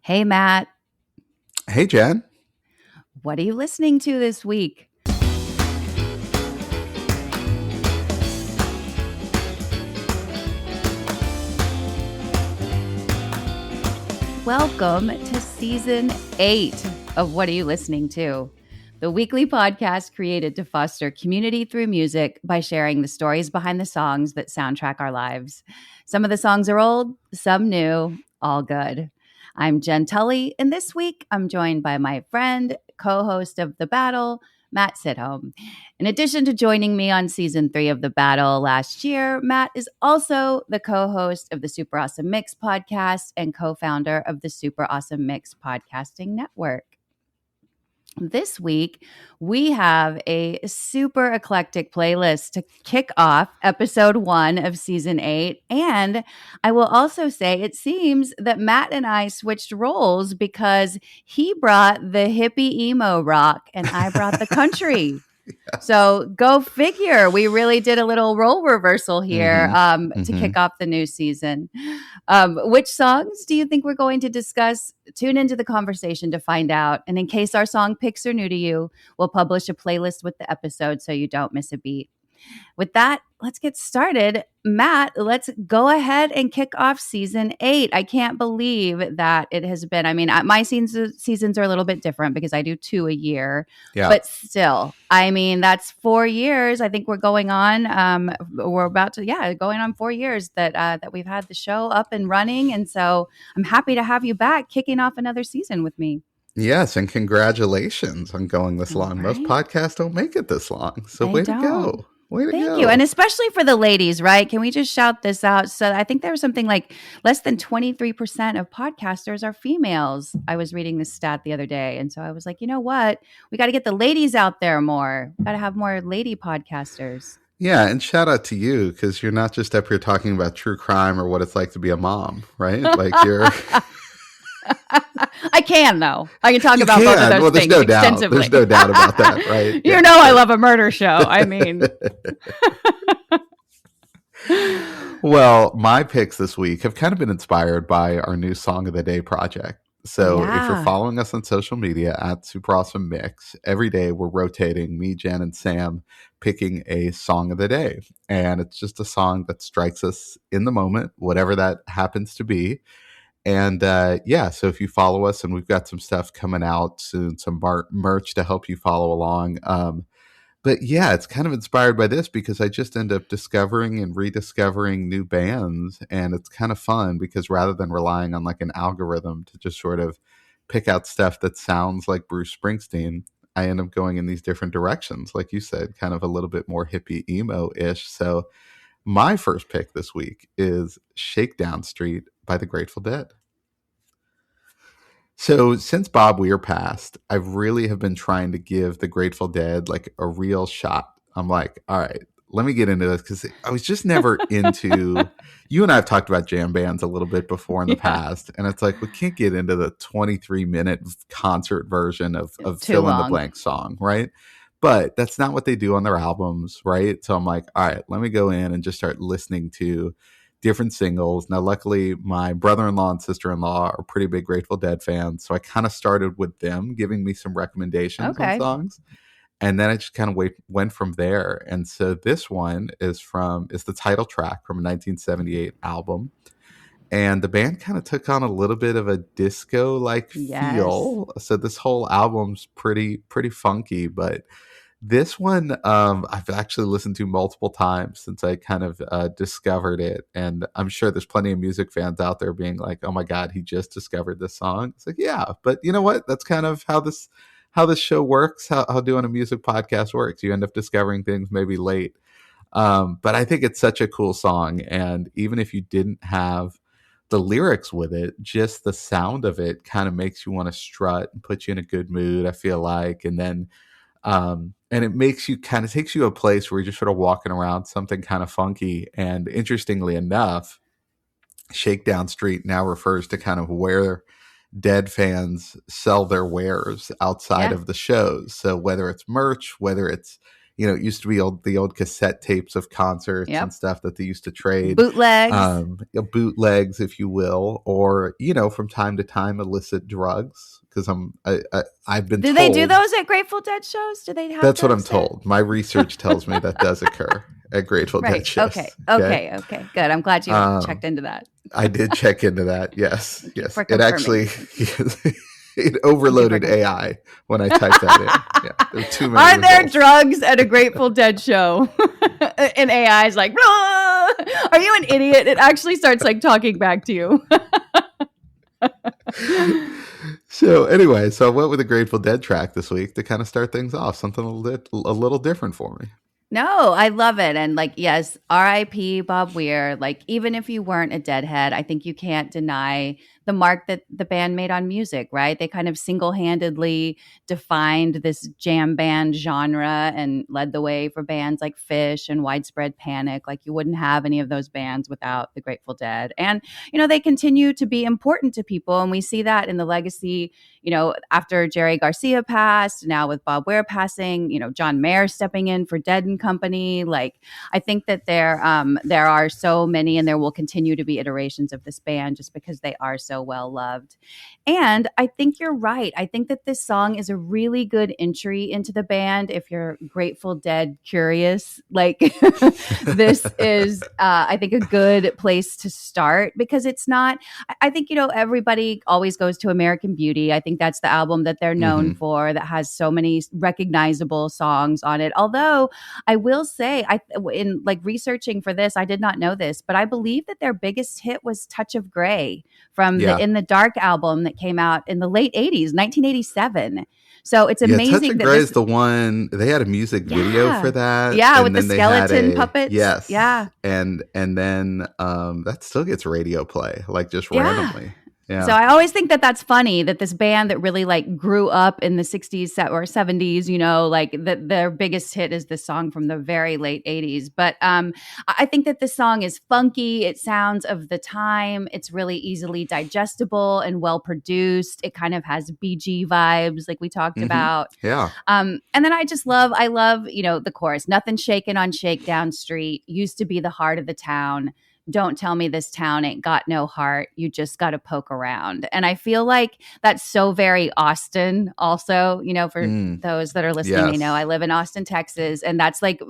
Hey, Matt, Hey, Jen. what are you listening to this week? Welcome to season 8 of What Are You Listening To? The weekly podcast created to foster community through music by sharing the stories behind the songs that soundtrack our lives. Some of the songs are old, some new, all good. I'm Jenn Tully, and this week I'm joined by my friend, co-host of The Battle, Matt Sidhom. In addition to joining me on season 3 of The Battle last year, Matt is also the co-host of the Super Awesome Mix podcast and co-founder of the Super Awesome Mix podcasting network. This week, we have a super eclectic playlist to kick off episode 1 of season 8. And I will also say it seems that Matt and I switched roles because he brought the hippie emo rock and I brought the country. Yes. So go figure. We really did a little role reversal here to kick off the new season. Which songs do you think we're going to discuss? Tune into the conversation to find out. And in case our song picks are new to you, we'll publish a playlist with the episode so you don't miss a beat. With that, let's get started. Matt, let's go ahead and kick off season 8. I can't believe that it has been, my seasons are a little bit different because I do 2 a year, but still, that's 4 years. I think we're going on, going on 4 years that we've had the show up and running. And so I'm happy to have you back kicking off another season with me. Yes, and congratulations on going this long. Right? Most podcasts don't make it this long. So They way don't. to go. Way to go. Thank you. And especially for the ladies, right? Can we just shout this out? So I think there was something like less than 23% of podcasters are females. I was reading this stat the other day. And so I was like, you know what? We got to get the ladies out there more. We got to have more lady podcasters. Yeah, and shout out to you because you're not just up here talking about true crime or what it's like to be a mom, right? Like you're... I can, though. I can talk about both of those things extensively. There's no doubt about that, right? You know I love a murder show. I mean... Well, my picks this week have kind of been inspired by our new Song of the Day project. So if you're following us on social media at Super Awesome Mix, every day we're rotating, me, Jen, and Sam, picking a Song of the Day. And it's just a song that strikes us in the moment, whatever that happens to be. And so if you follow us, and we've got some stuff coming out soon, some merch to help you follow along. But yeah, it's kind of inspired by this because I just end up discovering and rediscovering new bands. And it's kind of fun because rather than relying on like an algorithm to just sort of pick out stuff that sounds like Bruce Springsteen, I end up going in these different directions. Like you said, kind of a little bit more hippie emo-ish. So my first pick this week is Shakedown Street by the Grateful Dead. So since Bob Weir passed, I really have been trying to give the Grateful Dead like a real shot. I'm like, all right, let me get into this because I was just never into... You and I have talked about jam bands a little bit before in the past, and it's like we can't get into the 23-minute concert version of fill in the blank song, right? But that's not what they do on their albums, right? So I'm like, all right, let me go in and just start listening to different singles. Now, luckily, my brother-in-law and sister-in-law are pretty big Grateful Dead fans, so I kind of started with them giving me some recommendations on songs, and then I just kind of went from there. And so this one is the title track from a 1978 album, and the band kind of took on a little bit of a disco-like feel. So this whole album's pretty funky, but this one I've actually listened to multiple times since I kind of discovered it. And I'm sure there's plenty of music fans out there being like, oh my God, he just discovered this song. It's like, yeah, but you know what? That's kind of how this show works, how doing a music podcast works. You end up discovering things maybe late. But I think it's such a cool song. And even if you didn't have the lyrics with it, just the sound of it kind of makes you want to strut and put you in a good mood, I feel like. And then and it makes you kind of takes you to a place where you're just sort of walking around something kind of funky. And interestingly enough, Shakedown Street now refers to kind of where Dead fans sell their wares outside of the shows. So whether it's merch, whether it's, it used to be the old cassette tapes of concerts and Yep. stuff that they used to trade, Bootlegs. bootlegs, if you will, or from time to time illicit drugs. Because I've been Do told they do those at Grateful Dead shows? Do they have that's what I'm those there? told. My research tells me that does occur at Grateful Dead Right. Okay. shows. Okay. Okay. Good. I'm glad you checked into that. I did check into that. Yes. Thank you Yes. for It confirming. actually Thank you. it Thank you for overloaded confirming. AI when I typed that in. Yeah. There were too many Aren't there results. drugs at a Grateful Dead show? And AI is like, "Blah! Are you an idiot?" It actually starts like talking back to you. So anyway, so I went with a Grateful Dead track this week to kind of start things off, something a little different for me. No, I love it. And like, yes, RIP Bob Weir. Like, even if you weren't a Deadhead, I think you can't deny the mark that the band made on music, right? They kind of single-handedly defined this jam band genre and led the way for bands like Fish and Widespread Panic. Like, you wouldn't have any of those bands without the Grateful Dead. And, they continue to be important to people. And we see that in the legacy, after Jerry Garcia passed, now with Bob Weir passing, John Mayer stepping in for Dead and Company. Like, I think that there are so many, and there will continue to be iterations of this band just because they are so well loved. And I think you're right. I think that this song is a really good entry into the band if you're Grateful Dead curious. Like, this is, I think, a good place to start because it's not. I think everybody always goes to American Beauty. I think that's the album that they're known for, that has so many recognizable songs on it. Although I will say, in like researching for this, I did not know this, but I believe that their biggest hit was Touch of Grey from the In the Dark album that came out in the late 80s, 1987. So it's amazing. Touch of Grey is the one, they had a music video for that. Yeah, and with the then skeleton puppets. Yes. Yeah. And then that still gets radio play, like just randomly. Yeah. So I always think that that's funny that this band that really like grew up in the 60s or 70s, like that their biggest hit is this song from the very late 80s. But I think that this song is funky. It sounds of the time. It's really easily digestible and well produced. It kind of has BG vibes like we talked about. Yeah. And then I love, the chorus. Nothing shaking on Shakedown Street. Used to be the heart of the town. Don't tell me this town ain't got no heart. You just got to poke around. And I feel like that's so very Austin also, for those that are listening, they know I live in Austin, Texas. And that's like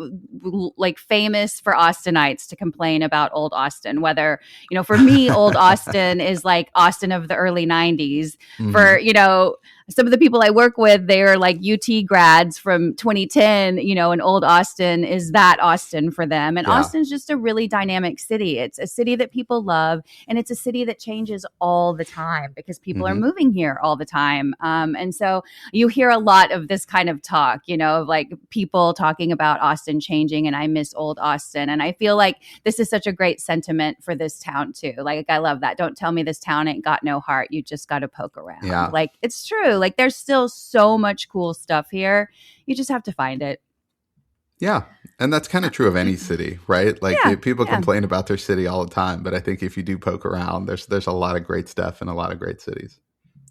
famous for Austinites to complain about old Austin, whether, for me, old Austin is like Austin of the early 90s. For, some of the people I work with, they're like UT grads from 2010, and old Austin is that Austin for them. And Austin's just a really dynamic city. It's a city that people love, and it's a city that changes all the time because people are moving here all the time. And so you hear a lot of this kind of talk, of like people talking about Austin changing, and I miss old Austin. And I feel like this is such a great sentiment for this town too. Like, I love that. Don't tell me this town ain't got no heart. You just got to poke around. Yeah. Like, it's true. Like, there's still so much cool stuff here. You just have to find it. Yeah. And that's kind of true of any city, right? Like people complain about their city all the time, but I think if you do poke around, there's a lot of great stuff in a lot of great cities.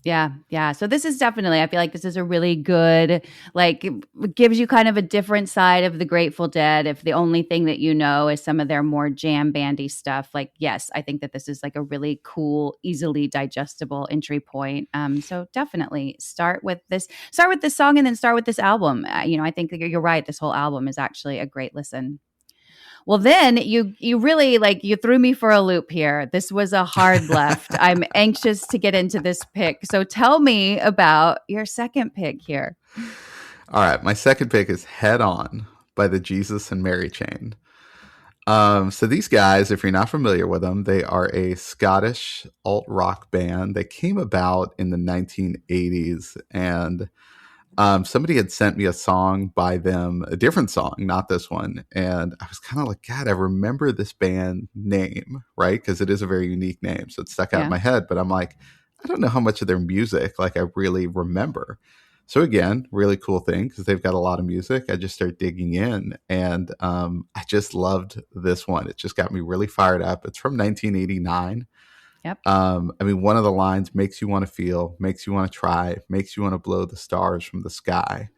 Yeah. So this is definitely, I feel like this is a really good, like, it gives you kind of a different side of the Grateful Dead. If the only thing that is some of their more jam bandy stuff, like, yes, I think that this is like a really cool, easily digestible entry point. So definitely start with this song and then start with this album. I think that you're right. This whole album is actually a great listen. Well, then you really you threw me for a loop here. This was a hard left. I'm anxious to get into this pick. So tell me about your second pick here. All right. My second pick is Head On by the Jesus and Mary Chain. So these guys, if you're not familiar with them, they are a Scottish alt-rock band. They came about in the 1980s, and somebody had sent me a song by them, a different song, not this one. And I was kind of like, God, I remember this band name, right? Because it is a very unique name. So it stuck out in my head. But I'm like, I don't know how much of their music I really remember. So again, really cool thing because they've got a lot of music. I just started digging in, and I just loved this one. It just got me really fired up. It's from 1989. Yep. One of the lines makes you want to feel, makes you want to try, makes you want to blow the stars from the sky.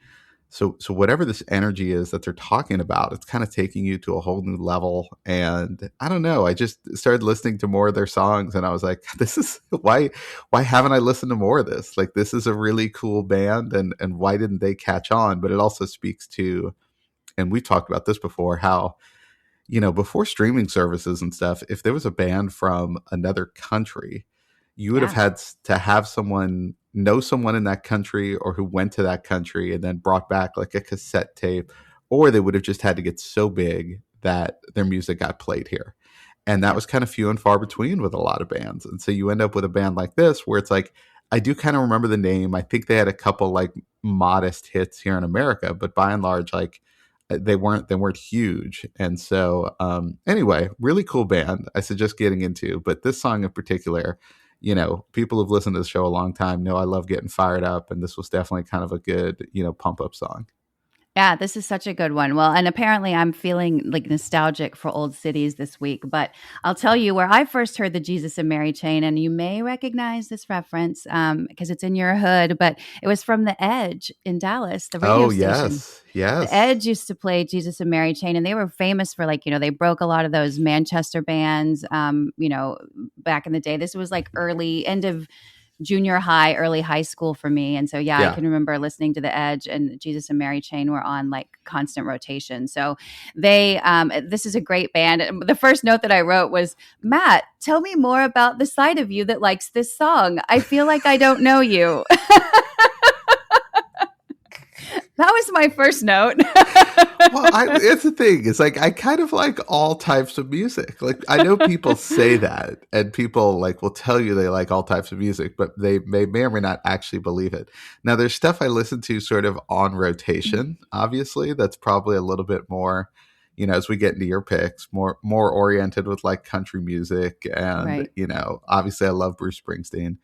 So whatever this energy is that they're talking about, it's kind of taking you to a whole new level. And I don't know, I just started listening to more of their songs, and I was like, this is why haven't I listened to more of this? Like, this is a really cool band, and why didn't they catch on? But it also speaks to, and we've talked about this before, how, before streaming services and stuff, if there was a band from another country, you would have had to have someone know someone in that country, or who went to that country and then brought back like a cassette tape, or they would have just had to get so big that their music got played here. And that was kind of few and far between with a lot of bands. And so you end up with a band like this, where it's like, I do kind of remember the name. I think they had a couple like modest hits here in America, but by and large, like, they weren't huge. And so anyway, really cool band. I suggest getting into, but this song in particular, people who've listened to the show a long time know I love getting fired up, and this was definitely kind of a good, pump up song. Yeah, this is such a good one. Well, and apparently I'm feeling like nostalgic for old cities this week, but I'll tell you where I first heard the Jesus and Mary chain, and you may recognize this reference because it's in your hood, but it was from The Edge in Dallas, the radio station. Yes. The Edge used to play Jesus and Mary chain, and they were famous for, like, they broke a lot of those Manchester bands, back in the day. This was like end of junior high, early high school for me. And so, I can remember listening to The Edge, and Jesus and Mary chain were on like constant rotation. So this is a great band. The first note that I wrote was, Matt, tell me more about the side of you that likes this song. I feel like I don't know you. That was my first note. Well, it's the thing. It's like, I kind of like all types of music. Like, I know people say that, and people like will tell you they like all types of music, but they may or may not actually believe it. Now, there's stuff I listen to sort of on rotation, obviously, that's probably a little bit more, as we get into your picks, more oriented with like country music. And, right. Obviously I love Bruce Springsteen.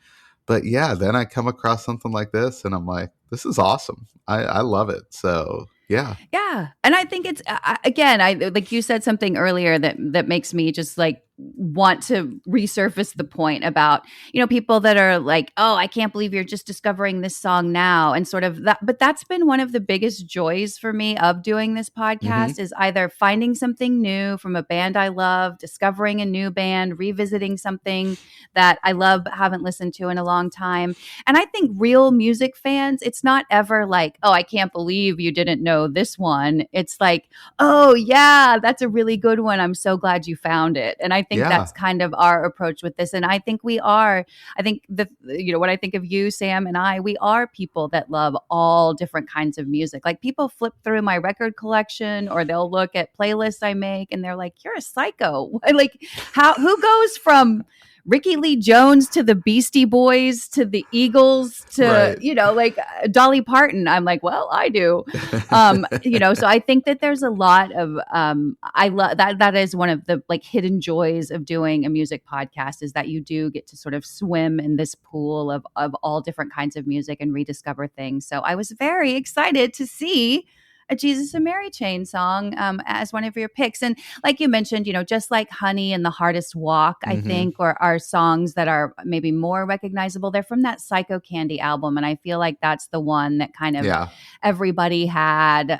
But yeah, then I come across something like this, and I'm like, this is awesome. I love it. So yeah. Yeah. And I think it's, again, I like you said something earlier that makes me just like want to resurface the point about, people that are like, oh, I can't believe you're just discovering this song now, and sort of that. But that's been one of the biggest joys for me of doing this podcast, is either finding something new from a band I love, discovering a new band, revisiting something that I love but haven't listened to in a long time. And I think real music fans, it's not ever like, oh, I can't believe you didn't know this one. It's like, oh yeah, that's a really good one. I'm so glad you found it. And I think that's kind of our approach with this. And I think what I think of you, Sam, and we are people that love all different kinds of music. Like, people flip through my record collection, or they'll look at playlists I make, and they're like, you're a psycho. Like, who goes from Ricky Lee Jones to the Beastie Boys to the Eagles to, right. like Dolly Parton? I'm like, well, I do. So I think that there's a lot of, I love that is one of the like hidden joys of doing a music podcast, is that you do get to sort of swim in this pool of all different kinds of music and rediscover things. So I was very excited to see a Jesus and Mary chain song as one of your picks. And like you mentioned, just like Honey and The Hardest Walk, I think, or are songs that are maybe more recognizable. They're from that Psycho Candy album. And I feel like that's the one that kind of everybody had.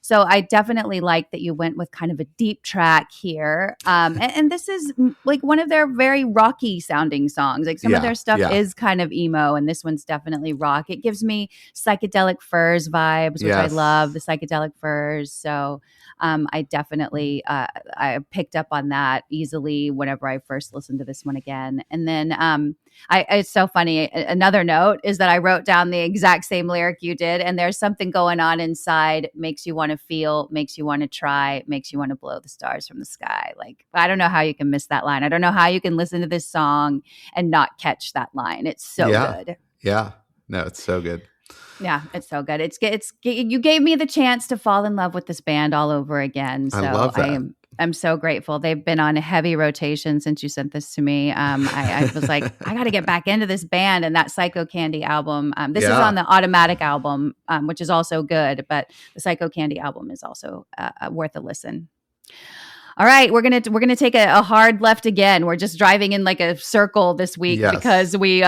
So I definitely like that you went with kind of a deep track here. And this is like one of their very rocky sounding songs. Like, some of their stuff is kind of emo, and this one's definitely rock. It gives me Psychedelic Furs vibes, which I love, the Psychedelic Furs. So I definitely I picked up on that easily whenever I first listened to this one again. And then it's so funny. Another note is that I wrote down the exact same lyric you did, and there's something going on inside, makes you want to feel, makes you want to try, makes you want to blow the stars from the sky. Like, I don't know how you can miss that line. I don't know how you can listen to this song and not catch that line. It's so good. Yeah. No, it's so good. Yeah, it's so good. It's you gave me the chance to fall in love with this band all over again. So I love that. I'm so grateful. They've been on a heavy rotation since you sent this to me. I was like, I got to get back into this band, and that Psycho Candy album. This is on the Automatic album, which is also good, but the Psycho Candy album is also worth a listen. All right, we're gonna take a hard left again. We're just driving in like a circle this week Yes. because we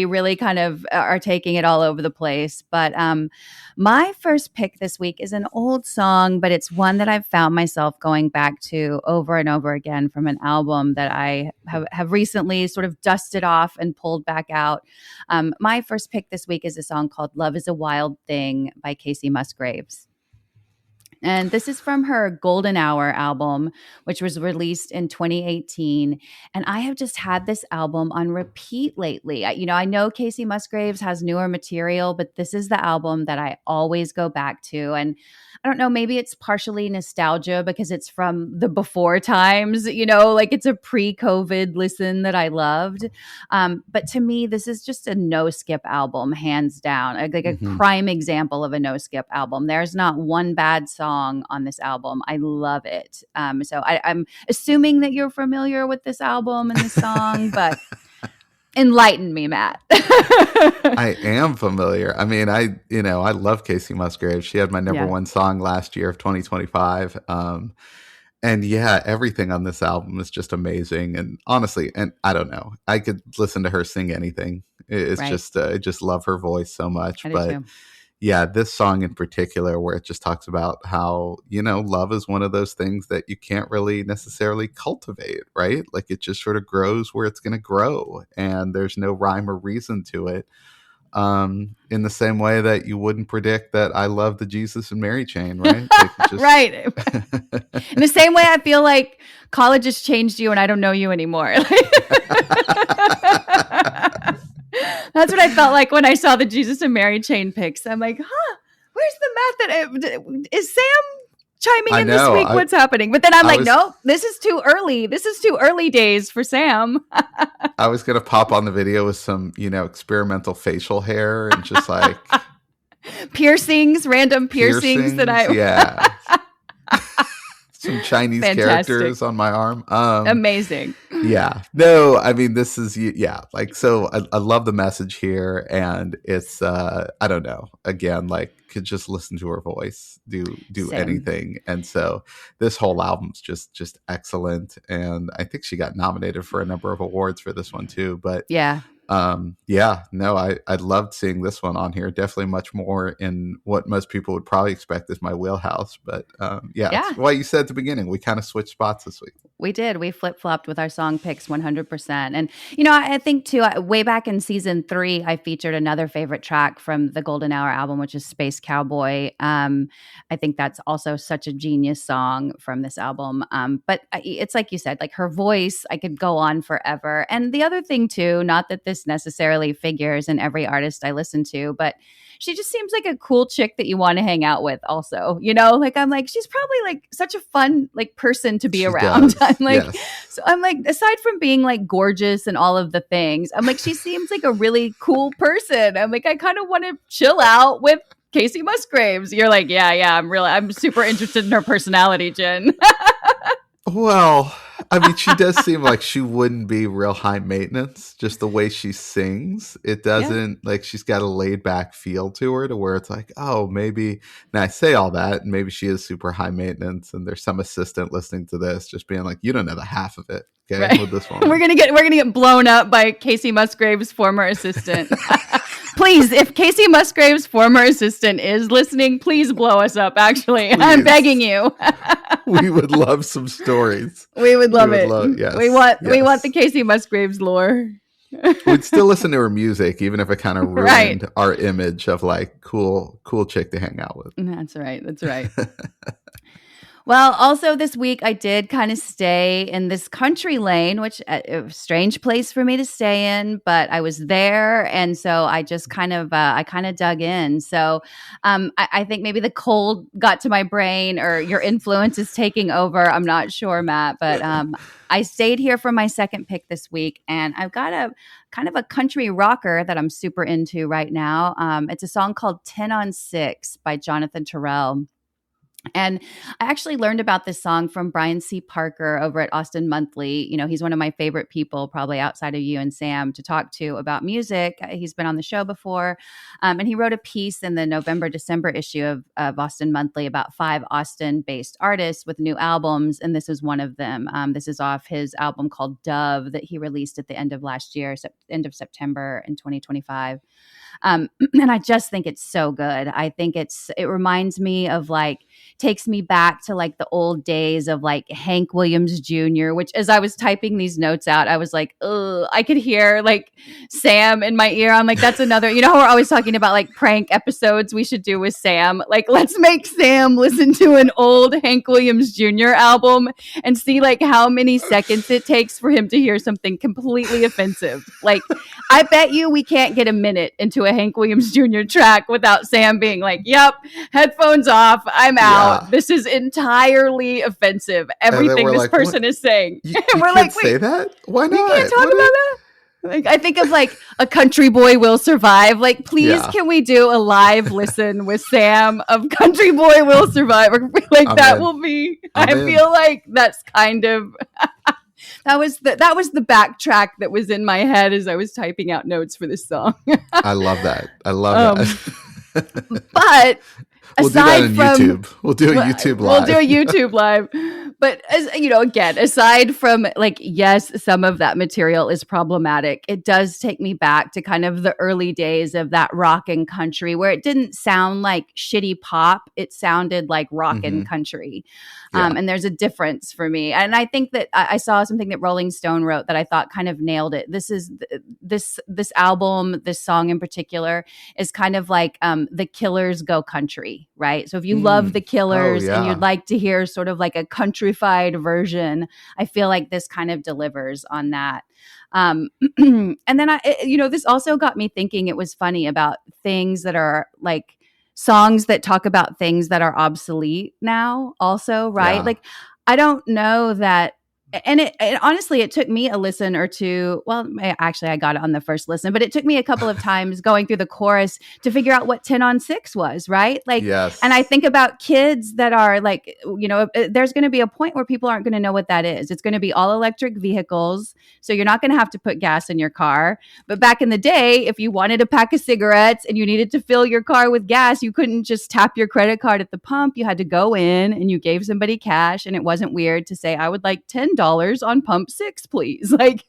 really kind of are taking it all over the place. But my first pick this week is an old song, but it's one that I've found myself going back to over and over again from an album that I have recently sort of dusted off and pulled back out. My first pick this week is a song called "Love Is a Wild Thing" by Kacey Musgraves. And this is from her Golden Hour album, which was released in 2018. And I have just had this album on repeat lately. I know Kacey Musgraves has newer material, but this is the album that I always go back to. And I don't know, maybe it's partially nostalgia because it's from the before times, like it's a pre-COVID listen that I loved. But to me, this is just a no skip album, hands down, like a Hmm. prime example of a no skip album. There's not one bad song on this album. I love it. So I'm assuming that you're familiar with this album and this song, but enlighten me, Matt. I am familiar. I mean, I love Kacey Musgraves. She had my number Yeah, one song last year of 2025. And yeah, everything on this album is just amazing. And honestly, and I don't know, I could listen to her sing anything. It's right. just, I just love her voice so much. I do But too. yeah, this song in particular, where it just talks about how, love is one of those things that you can't really necessarily cultivate, right? Like it just sort of grows where it's going to grow, and there's no rhyme or reason to it. In the same way that you wouldn't predict that I love the Jesus and Mary chain, right? Like it just. Right. In the same way, I feel like college has changed you and I don't know you anymore. That's what I felt like when I saw the Jesus and Mary chain pics. I'm like, where's the method? Is Sam chiming I in this know. week? What's happening? But then I'm I like, was no, this is too early. This is too early days for Sam. I was gonna pop on the video with some, experimental facial hair and just like Piercings, random piercings that piercings. I Yeah. Some Chinese fantastic. characters on my arm. Amazing. Yeah. No, I mean, this is, yeah, like, so I love the message here. And it's, I don't know, again, like, could just listen to her voice, do Same. anything. And so this whole album's just excellent. And I think she got nominated for a number of awards for this one too. But Yeah. yeah, no, I loved seeing this one on here. Definitely much more in what most people would probably expect is my wheelhouse. But yeah, Yeah. it's why you said at the beginning, we kind of switched spots this week. We did. We flip-flopped with our song picks 100%. And, I think too, way back in season 3, I featured another favorite track from the Golden Hour album, which is Space Cowboy. I think that's also such a genius song from this album. But it's like you said, like her voice, I could go on forever. And the other thing too, not that this necessarily figures in every artist I listen to, but she just seems like a cool chick that you want to hang out with also, like I'm like, she's probably like such a fun like person to be She around. does. I'm like, Yes. so I'm like, aside from being like gorgeous and all of the things, I'm like, she seems like a really cool person. I'm like, I kind of want to chill out with Kacey Musgraves. You're like, yeah, I'm super interested in her personality, Jen. Well, I mean, she does seem like she wouldn't be real high maintenance, just the way she sings. It doesn't like she's got a laid back feel to her to where it's like, oh, maybe. And I say all that, and maybe she is super high maintenance, and there's some assistant listening to this just being like, you don't know the half of it. Okay, Right. with this one. We're gonna get blown up by Kacey Musgraves' former assistant. Please, if Kacey Musgraves' former assistant is listening, please blow us up. Actually, Please. I'm begging you. We would love some stories. We would love it. Yes, we want the Kacey Musgraves lore. We'd still listen to her music, even if it kind of ruined our image of like cool chick to hang out with. That's right. Well, also this week I did kind of stay in this country lane, which a strange place for me to stay in, but I was there, and so I just kind of dug in. So I think maybe the cold got to my brain, or your influence is taking over. I'm not sure, Matt, but I stayed here for my second pick this week, and I've got a kind of a country rocker that I'm super into right now. It's a song called 10 on 6 by Jonathan Terrell. And I actually learned about this song from Brian C. Parker over at Austin Monthly. You know, he's one of my favorite people, probably outside of you and Sam, to talk to about music. He's been on the show before. And he wrote a piece in the November, December issue of Austin Monthly about 5 Austin-based artists with new albums. And this is one of them. This is off his album called Dove that he released at the end of last year, end of September in 2025. And I just think it's so good. I think it reminds me of like, takes me back to like the old days of like Hank Williams Jr., which as I was typing these notes out, I was like, ugh, I could hear like Sam in my ear. I'm like, that's another, you know, how we're always talking about like prank episodes we should do with Sam. Like, let's make Sam listen to an old Hank Williams Jr. album and see like how many seconds it takes for him to hear something completely offensive. Like, I bet you we can't get a minute into a Hank Williams Jr. track without Sam being like, yep, headphones off, I'm out. Yeah. This is entirely offensive. Everything this like, person is saying. You and we're can't like, say that? Why not? You can't talk about that? Like, I think of like A Country Boy Will Survive. Like, please, can we do a live listen with Sam of Country Boy Will Survive? Like, that will be, I feel like that's kind of... That was the backtrack that was in my head as I was typing out notes for this song. I love that. I love that. But we'll do that on YouTube. We'll do a YouTube live. We'll do a YouTube live. But as you know, again, aside from like, yes, some of that material is problematic, it does take me back to kind of the early days of that rock and country where it didn't sound like shitty pop. It sounded like rock and country. Yeah. And there's a difference for me. And I think that I saw something that Rolling Stone wrote that I thought kind of nailed it. This album, this song in particular, is kind of like the Killers go country, right? So if you love the Killers and you'd like to hear sort of like a countrified version, I feel like this kind of delivers on that. And then this also got me thinking. It was funny about things that are like songs that talk about things that are obsolete now also, right? Yeah. Like, I don't know that. And it honestly, it took me a listen or two. Well, actually, I got it on the first listen, but it took me a couple of times going through the chorus to figure out what 10 on 6 was, right? Like, yes. And I think about kids that are like, you know, there's going to be a point where people aren't going to know what that is. It's going to be all electric vehicles. So you're not going to have to put gas in your car. But back in the day, if you wanted a pack of cigarettes and you needed to fill your car with gas, you couldn't just tap your credit card at the pump. You had to go in and you gave somebody cash, and it wasn't weird to say, I would like $10 on pump 6, please. Like,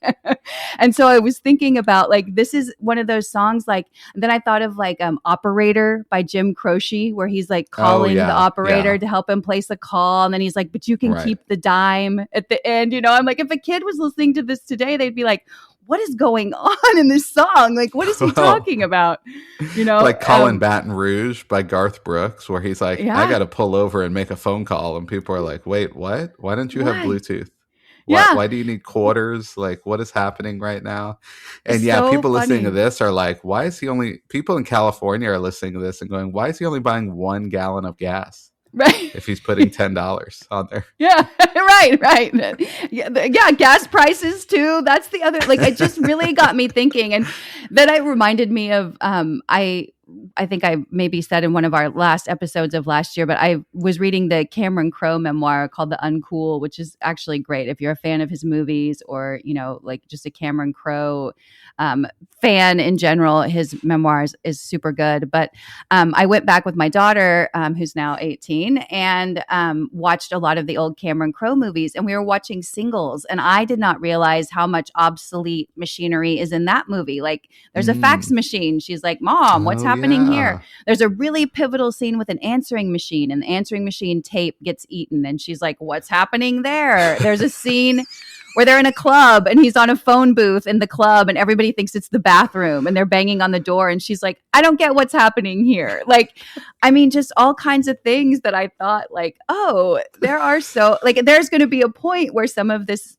and so I was thinking about like, this is one of those songs. Like, then I thought of like Operator by Jim Croce, where he's like calling the operator to help him place a call. And then he's like, but you can keep the dime at the end. You know, I'm like, if a kid was listening to this today, they'd be like, what is going on in this song? Like, what is he talking about? You know, like Callin' Baton Rouge by Garth Brooks, where he's like, I got to pull over and make a phone call. And people are like, wait, what? Why don't you have Bluetooth? Why do you need quarters? Like, what is happening right now? And people listening to this are like, why is he only, people in California are listening to this and going, why is he only buying 1 gallon of gas? Right. If he's putting $10 on there. Yeah. Right. Yeah. Gas prices too. That's the other, like, it just really got me thinking. And then it reminded me of, I think I maybe said in one of our last episodes of last year, but I was reading the Cameron Crowe memoir called The Uncool, which is actually great if you're a fan of his movies or, you know, like just a Cameron Crowe fan in general. His memoirs is super good. But I went back with my daughter, who's now 18, and watched a lot of the old Cameron Crowe movies. And we were watching Singles, and I did not realize how much obsolete machinery is in that movie. Like, there's a fax machine. She's like, Mom, what's happening here? There's a really pivotal scene with an answering machine, and the answering machine tape gets eaten. And she's like, what's happening there? There's a scene where they're in a club and he's on a phone booth in the club and everybody thinks it's the bathroom and they're banging on the door. And she's like, I don't get what's happening here. Like, I mean, just all kinds of things that I thought like, oh, there's going to be a point where some of this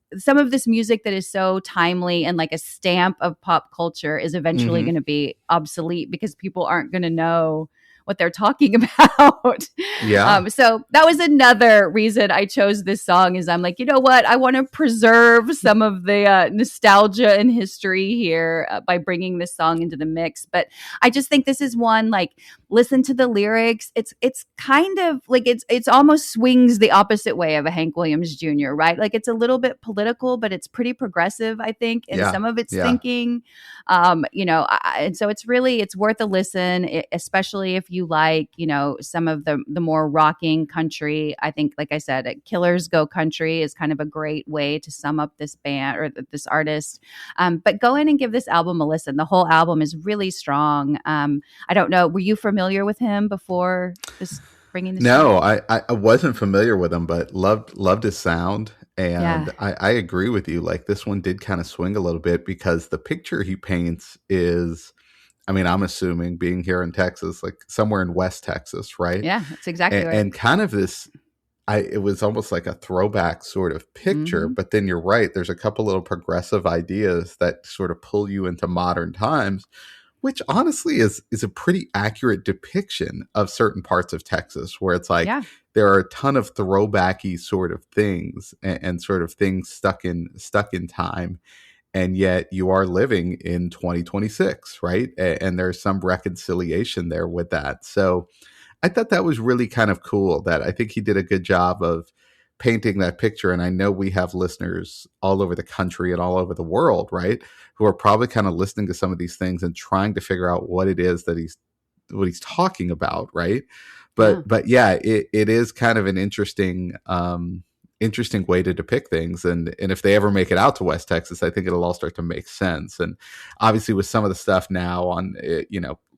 music that is so timely and like a stamp of pop culture is eventually going to be obsolete because people aren't going to know what they're talking about. Yeah. So that was another reason I chose this song is I'm like, you know what? I want to preserve some of the nostalgia and history here by bringing this song into the mix. But I just think this is one, like, listen to the lyrics. It's kind of like it's almost swings the opposite way of a Hank Williams Jr., right? Like it's a little bit political, but it's pretty progressive, I think, in Yeah. some of its Yeah. thinking. And so it's worth a listen, especially if you like, some of the more rocking country. I think, like I said, Killers Go Country is kind of a great way to sum up this band or this artist. But go in and give this album a listen. The whole album is really strong. I don't know. Were you familiar with him before this bringing this to No, you? I wasn't familiar with him, but loved his sound. Yeah. And I agree with you. Like this one did kind of swing a little bit because the picture he paints is, I mean, I'm assuming being here in Texas, like somewhere in West Texas, right? Yeah, that's exactly right. And kind of this, it was almost like a throwback sort of picture. Mm-hmm. But then you're right. There's a couple little progressive ideas that sort of pull you into modern times, which honestly is a pretty accurate depiction of certain parts of Texas, where it's like Yeah. there are a ton of throwbacky sort of things and sort of things stuck in time, and yet you are living in 2026, right? And there's some reconciliation there with that. So I thought that was really kind of cool. That I think he did a good job of painting that picture. And I know we have listeners all over the country and all over the world, right, who are probably kind of listening to some of these things and trying to figure out what it is that what he's talking about, right? Yeah. But yeah, it is kind of an interesting way to depict things. And if they ever make it out to West Texas, I think it'll all start to make sense. And obviously with some of the stuff now on,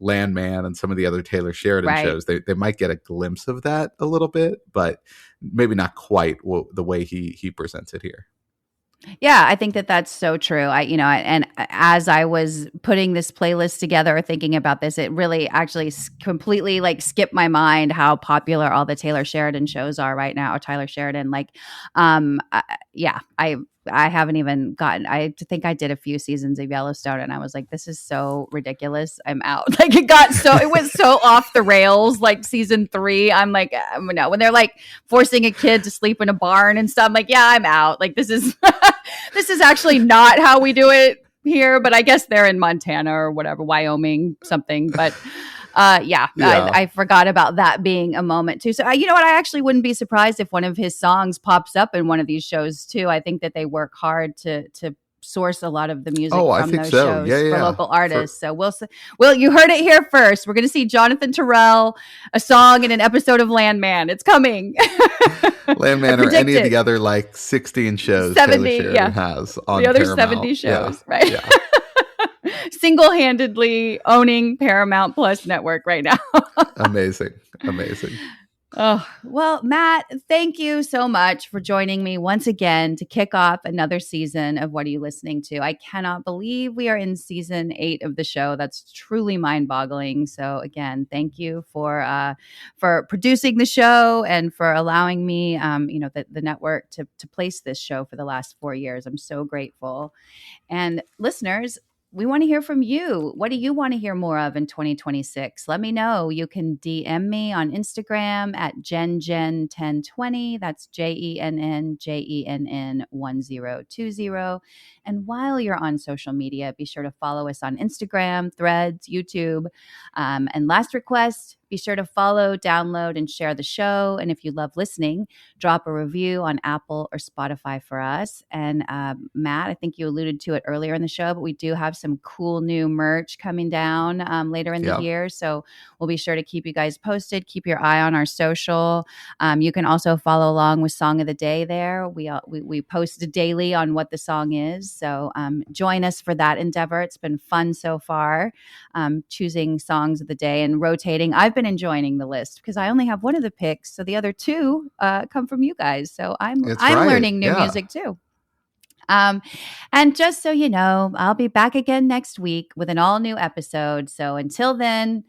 Landman and some of the other Taylor Sheridan Right. shows, they might get a glimpse of that a little bit, but maybe not quite the way he presents it here. Yeah, I think that that's so true. And as I was putting this playlist together, thinking about this, it really actually completely like skipped my mind how popular all the Taylor Sheridan shows are right now. Or Tyler Sheridan, I haven't even gotten. I think I did a few seasons of Yellowstone, and I was like, "This is so ridiculous. I'm out." Like it was so off the rails. Like season 3, I'm like, no. When they're like forcing a kid to sleep in a barn and stuff, I'm like, yeah, I'm out. Like this is this is actually not how we do it here. But I guess they're in Montana or whatever, Wyoming, something. But I forgot about that being a moment too. So you know what? I actually wouldn't be surprised if one of his songs pops up in one of these shows too. I think that they work hard to source a lot of the music from those shows for local artists. So you heard it here first. We're going to see Jonathan Terrell, a song in an episode of Landman. It's coming. Landman or any of the other like 16 shows 70, Taylor Sheridan has on the other Paramount. 70 shows, right? Yeah. Single-handedly owning Paramount Plus network right now. Amazing. Oh, well, Matt, thank you so much for joining me once again to kick off another season of What Are You Listening To? I cannot believe we are in season 8 of the show. That's truly mind-boggling. So again, thank you for producing the show and for allowing me, the network to place this show for the last 4 years. I'm so grateful. And listeners, we want to hear from you. What do you want to hear more of in 2026? Let me know. You can DM me on Instagram at JennJenn1020. That's JENNJENN1020. And while you're on social media, be sure to follow us on Instagram, Threads, YouTube. And last request, be sure to follow, download, and share the show. And if you love listening, drop a review on Apple or Spotify for us. And Matt, I think you alluded to it earlier in the show, but we do have some cool new merch coming down later in the year. So we'll be sure to keep you guys posted. Keep your eye on our social. You can also follow along with Song of the Day there. We post daily on what the song is. So join us for that endeavor. It's been fun so far, choosing songs of the day and rotating. I've been enjoying the list because I only have one of the picks. So the other two come from you guys. So I'm learning new music too. And just so you know, I'll be back again next week with an all new episode. So until then,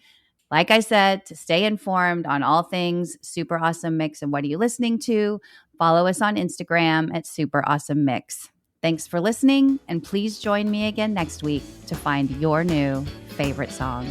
like I said, to stay informed on all things Super Awesome Mix and What Are You Listening To, follow us on Instagram at Super Awesome Mix. Thanks for listening, and please join me again next week to find your new favorite song.